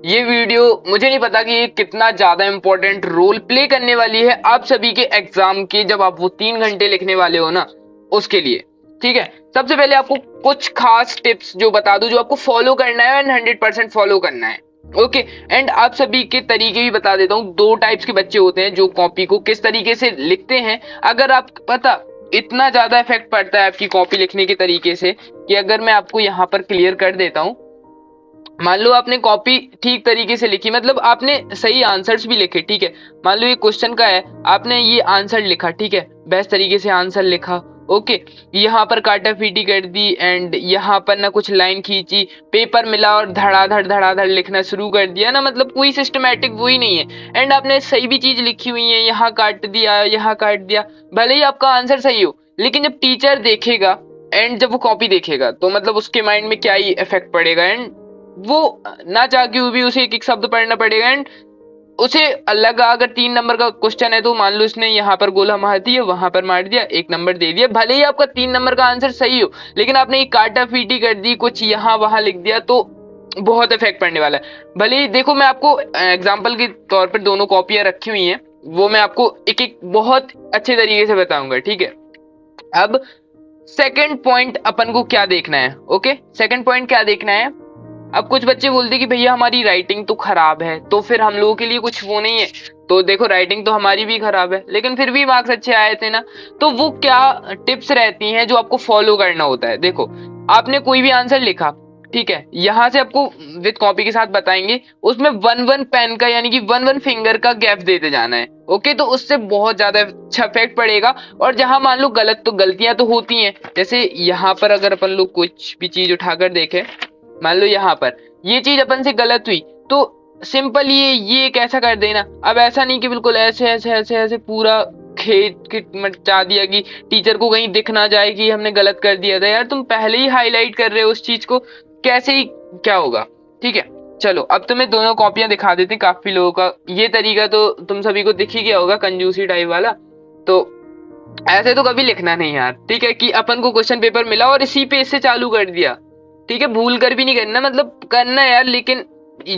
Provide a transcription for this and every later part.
ये वीडियो मुझे नहीं पता कि ये कितना ज्यादा इंपॉर्टेंट रोल प्ले करने वाली है आप सभी के एग्जाम के, जब आप वो 3 घंटे लिखने वाले हो ना, उसके लिए। ठीक है, सबसे पहले आपको कुछ खास टिप्स जो बता दूं, जो आपको फॉलो करना है एंड 100% फॉलो करना है। ओके, एंड आप सभी के तरीके भी बता देता हूँ। 2 टाइप्स के बच्चे होते हैं जो कॉपी को किस तरीके से लिखते हैं। अगर आप पता, इतना ज्यादा इफेक्ट पड़ता है आपकी कॉपी लिखने के तरीके से कि अगर मैं आपको यहाँ पर क्लियर कर देता हूँ। मान लो आपने कॉपी ठीक तरीके से लिखी, मतलब आपने सही आंसर्स भी लिखे। ठीक है, मान लो ये क्वेश्चन का है, आपने ये आंसर लिखा, ठीक है, बेस्ट तरीके से आंसर लिखा। ओके, यहाँ पर काटा पीटी कर दी एंड यहाँ पर ना कुछ लाइन खींची, पेपर मिला और धड़ाधड़ लिखना शुरू कर दिया ना, मतलब कोई सिस्टमेटिक वो ही नहीं है। एंड आपने सही भी चीज लिखी हुई है, यहाँ काट दिया, यहाँ काट दिया, भले ही आपका आंसर सही हो, लेकिन जब टीचर देखेगा एंड जब वो कॉपी देखेगा तो मतलब उसके माइंड में क्या ही इफेक्ट पड़ेगा। एंड वो ना चाह के भी उसे एक एक शब्द पढ़ना पड़ेगा। एंड उसे अलग, अगर 3 नंबर का क्वेश्चन है तो मान लो इसने यहाँ पर गोला मार दिया, वहां पर मार दिया, 1 नंबर दे दिया, भले ही आपका 3 नंबर का आंसर सही हो, लेकिन आपने ये काटा पीटी कर दी, कुछ यहाँ वहां लिख दिया, तो बहुत इफेक्ट पड़ने वाला है। भले ही देखो, मैं आपको एग्जाम्पल के तौर पर दोनों कॉपियां रखी हुई हैं, वो मैं आपको एक एक बहुत अच्छे तरीके से बताऊंगा। ठीक है, अब सेकंड पॉइंट अपन को क्या देखना है। ओके, सेकंड पॉइंट क्या देखना है। अब कुछ बच्चे बोलते कि भैया हमारी राइटिंग तो खराब है, तो फिर हम लोगों के लिए कुछ वो नहीं है। तो देखो, राइटिंग तो हमारी भी खराब है, लेकिन फिर भी मार्क्स अच्छे आए थे ना। तो वो क्या टिप्स रहती हैं जो आपको फॉलो करना होता है। देखो, आपने कोई भी आंसर लिखा, ठीक है, यहां से आपको विद कॉपी के साथ बताएंगे, उसमें 1 1 पेन का यानी कि 1 1 फिंगर का गैप देते जाना है। ओके, तो उससे बहुत ज्यादा अच्छा इफेक्ट पड़ेगा। और जहां मान लो गलत, तो गलतियां तो होती हैं, जैसे यहाँ पर अगर अपन लोग कुछ भी चीज उठाकर देखें, मान लो यहाँ पर ये चीज अपन से गलत हुई, तो सिंपल ये कैसा कर देना। अब ऐसा नहीं कि बिल्कुल ऐसे ऐसे ऐसे ऐसे पूरा खेत मचा दिया कि टीचर को कहीं दिख ना जाए कि हमने गलत कर दिया था। यार तुम पहले ही हाईलाइट कर रहे हो उस चीज को, कैसे ही क्या होगा। ठीक है, चलो अब तुम्हें दोनों कॉपियां दिखा देते हैं। काफी लोगों का ये तरीका तो तुम सभी को दिख ही गया होगा, कंजूसी टाइप वाला। तो ऐसे तो कभी लिखना नहीं यार। ठीक है, कि अपन को क्वेश्चन पेपर मिला और इसी पेज से चालू कर दिया। ठीक है, भूल कर भी नहीं करना, मतलब करना है यार, लेकिन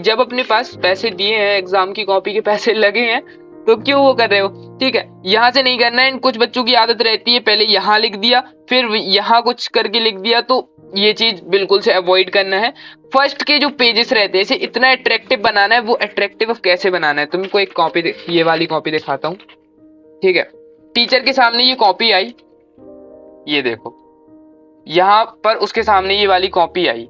जब अपने पास पैसे दिए हैं, एग्जाम की कॉपी के पैसे लगे हैं, तो क्यों वो कर रहे हो। ठीक है, यहाँ से नहीं करना है। कुछ बच्चों की आदत रहती है, पहले यहाँ लिख दिया फिर यहाँ कुछ करके लिख दिया, तो ये चीज बिल्कुल से अवॉइड करना है। फर्स्ट के जो पेजेस रहते हैं, इसे इतना अट्रैक्टिव बनाना है। वो अट्रैक्टिव कैसे बनाना है, तुमको एक कॉपी, ये वाली कॉपी दिखाता हूँ। ठीक है, टीचर के सामने ये कॉपी आई, ये देखो, यहाँ पर उसके सामने ये वाली कॉपी आई,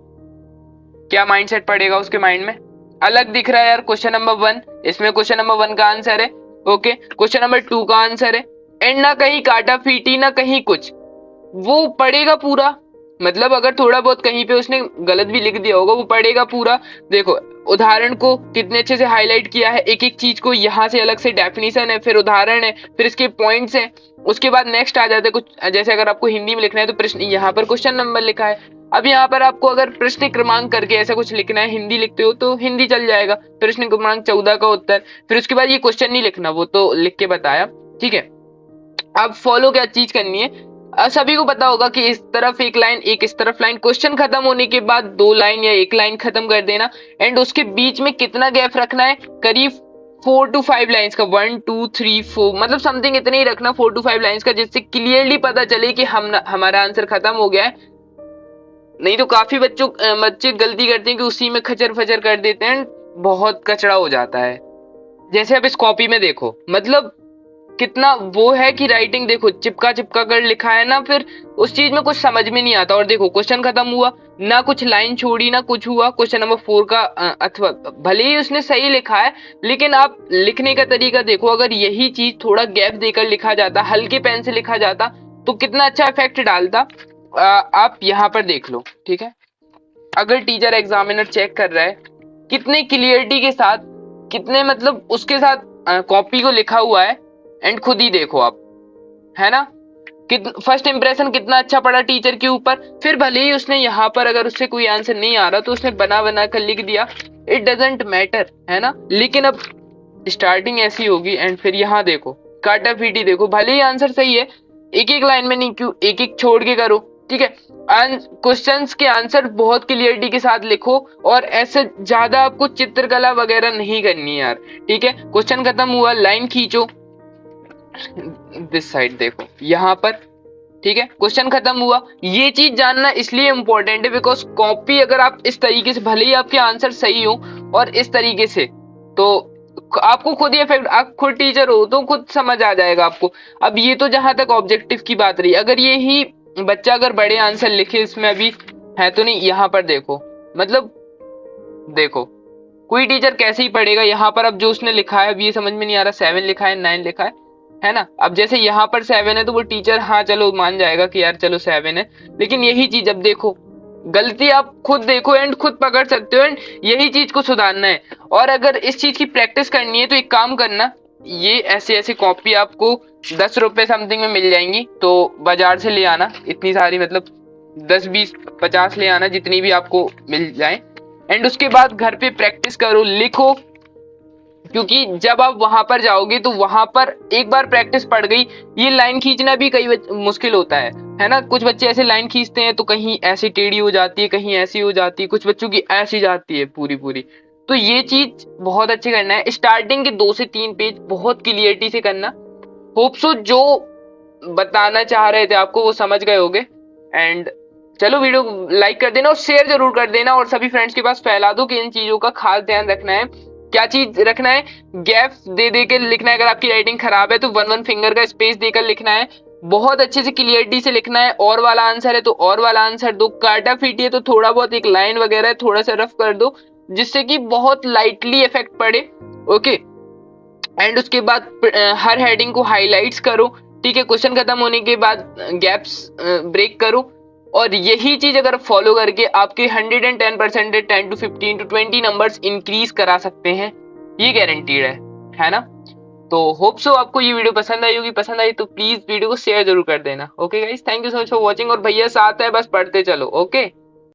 क्या माइंडसेट पड़ेगा उसके माइंड में। अलग दिख रहा है यार, क्वेश्चन नंबर 1, इसमें क्वेश्चन नंबर 1 का आंसर है। ओके, क्वेश्चन नंबर 2 का आंसर है। एंड ना कहीं काटा पीटी ना कहीं कुछ, वो पढ़ेगा पूरा। मतलब अगर थोड़ा बहुत कहीं पे उसने गलत भी लिख दिया होगा, वो पढ़ेगा पूरा। देखो, उदाहरण को कितने अच्छे से हाईलाइट किया है, एक एक चीज को, यहाँ से अलग से डेफिनेशन है, फिर उदाहरण है, फिर इसके पॉइंट्स हैं। उसके बाद नेक्स्ट आ जाते हैं कुछ, जैसे अगर आपको हिंदी में लिखना है तो प्रश्न, यहाँ पर क्वेश्चन नंबर लिखा है। अब यहाँ पर आपको अगर प्रश्न क्रमांक करके ऐसा कुछ लिखना है, हिंदी लिखते हो तो हिंदी चल जाएगा, प्रश्न क्रमांक 14 का उत्तर। फिर उसके बाद ये क्वेश्चन नहीं लिखना, वो तो लिख के बताया। ठीक है, अब फॉलो क्या चीज करनी है। सभी को पता होगा कि इस तरफ एक लाइन, एक इस तरफ लाइन, क्वेश्चन खत्म होने के बाद 2 लाइन या 1 लाइन खत्म कर देना। एंड उसके बीच में कितना गैप रखना है, करीब 4 to 5 लाइन्स का, 1 2 3 4, मतलब समथिंग इतने ही रखना, 4 to 5 लाइन्स का, जिससे क्लियरली पता चले कि हमारा आंसर खत्म हो गया है। नहीं तो काफी बच्चे गलती करते हैं कि उसी में खचर फचर कर देते हैं, बहुत कचरा हो जाता है। जैसे अब इस कॉपी में देखो, मतलब कितना वो है कि राइटिंग देखो, चिपका चिपका कर लिखा है ना, फिर उस चीज में कुछ समझ में नहीं आता। और देखो, क्वेश्चन खत्म हुआ ना, कुछ लाइन छोड़ी ना कुछ हुआ। क्वेश्चन नंबर 4 का अथवा भले ही उसने सही लिखा है, लेकिन आप लिखने का तरीका देखो, अगर यही चीज थोड़ा गैप देकर लिखा जाता, हल्के पेन से लिखा जाता, तो कितना अच्छा इफेक्ट डालता। आप यहाँ पर देख लो। ठीक है, अगर टीचर एग्जामिनर चेक कर रहा है कितने क्लियरिटी के साथ, कितने मतलब उसके साथ कॉपी को लिखा हुआ है, एंड खुद ही देखो आप, है ना, फर्स्ट इंप्रेशन कितना अच्छा पड़ा टीचर के ऊपर। फिर भले ही उसने यहाँ पर अगर उससे कोई आंसर नहीं आ रहा तो उसने बना बना कर लिख दिया, इट डजेंट मैटर, है ना। लेकिन अब स्टार्टिंग ऐसी होगी, एंड फिर यहाँ देखो, काटा पीटी देखो, भले ही आंसर सही है, एक एक लाइन में नहीं, क्यों एक एक छोड़ के करो, ठीक है। क्वेश्चंस के आंसर बहुत क्लियरिटी के साथ लिखो, और ऐसे ज्यादा आपको चित्रकला वगैरह नहीं करनी है यार, ठीक है। क्वेश्चन खत्म हुआ, लाइन खींचो दिस साइड, देखो यहाँ पर, ठीक है। क्वेश्चन खत्म हुआ। ये चीज जानना इसलिए इंपॉर्टेंट है बिकॉज कॉपी अगर आप इस तरीके से, भले ही आपके आंसर सही हो और इस तरीके से, तो आपको खुद ही इफेक्ट, आप खुद टीचर हो तो खुद समझ आ जाएगा आपको। अब ये तो जहां तक ऑब्जेक्टिव की बात रही, अगर ये ही बच्चा अगर बड़े आंसर लिखे, इसमें अभी है तो नहीं, यहाँ पर देखो, मतलब देखो कोई टीचर कैसे ही पढ़ेगा। यहाँ पर अब जो उसने लिखा है, अब ये समझ में नहीं आ रहा 7 लिखा है 9 लिखा है ना। अब जैसे यहाँ पर 7 है तो वो टीचर हाँ चलो मान जाएगा कि यार चलो 7 है, लेकिन यही चीज अब देखो, गलती आप खुद देखो एंड खुद पकड़ सकते हो, एंड यही चीज को सुधारना है। और अगर इस चीज की प्रैक्टिस करनी है तो एक काम करना, ये ऐसे ऐसे कॉपी आपको 10 रुपए समथिंग में मिल जाएंगी, तो बाजार से ले आना इतनी सारी, मतलब 10 20 50 ले आना, जितनी भी आपको मिल जाए। एंड उसके बाद घर पे प्रैक्टिस करो, लिखो, क्योंकि जब आप वहां पर जाओगे तो वहां पर एक बार प्रैक्टिस पड़ गई, ये लाइन खींचना भी कई मुश्किल होता है ना। कुछ बच्चे ऐसे लाइन खींचते हैं तो कहीं ऐसी टेढ़ी हो जाती है, कहीं ऐसी हो जाती है, कुछ बच्चों की ऐसी जाती है पूरी पूरी। तो ये चीज बहुत अच्छे करना है, स्टार्टिंग के 2 से 3 पेज बहुत क्लियरिटी से करना। होप सो जो बताना चाह रहे थे आपको वो समझ गए होगे। एंड चलो वीडियो लाइक कर देना और शेयर जरूर कर देना, और सभी फ्रेंड्स के पास फैला दो कि इन चीजों का खास ध्यान रखना है। क्या चीज रखना है, गैप दे दे के लिखना है। अगर आपकी राइटिंग खराब है तो 1 फिंगर का स्पेस देकर लिखना है, बहुत अच्छे से क्लियरिटी से लिखना है। और वाला आंसर है तो और वाला आंसर दो, काटा फीटी है तो थोड़ा बहुत एक लाइन वगैरह थोड़ा सा रफ कर दो, जिससे कि बहुत लाइटली इफेक्ट पड़े। ओके, एंड उसके बाद हर हेडिंग को हाईलाइट्स करो, ठीक है। क्वेश्चन खत्म होने के बाद गैप्स ब्रेक करो, और यही चीज अगर फॉलो करके आपके 110% 10 to 15 to 20 नंबर्स इंक्रीज करा सकते हैं, ये गारंटीड है ना। तो होप सो आपको ये वीडियो पसंद आई होगी, पसंद आई तो प्लीज वीडियो को शेयर जरूर कर देना। Okay guys, thank you so much for watching, और भैया साथ है बस पढ़ते चलो। ओके।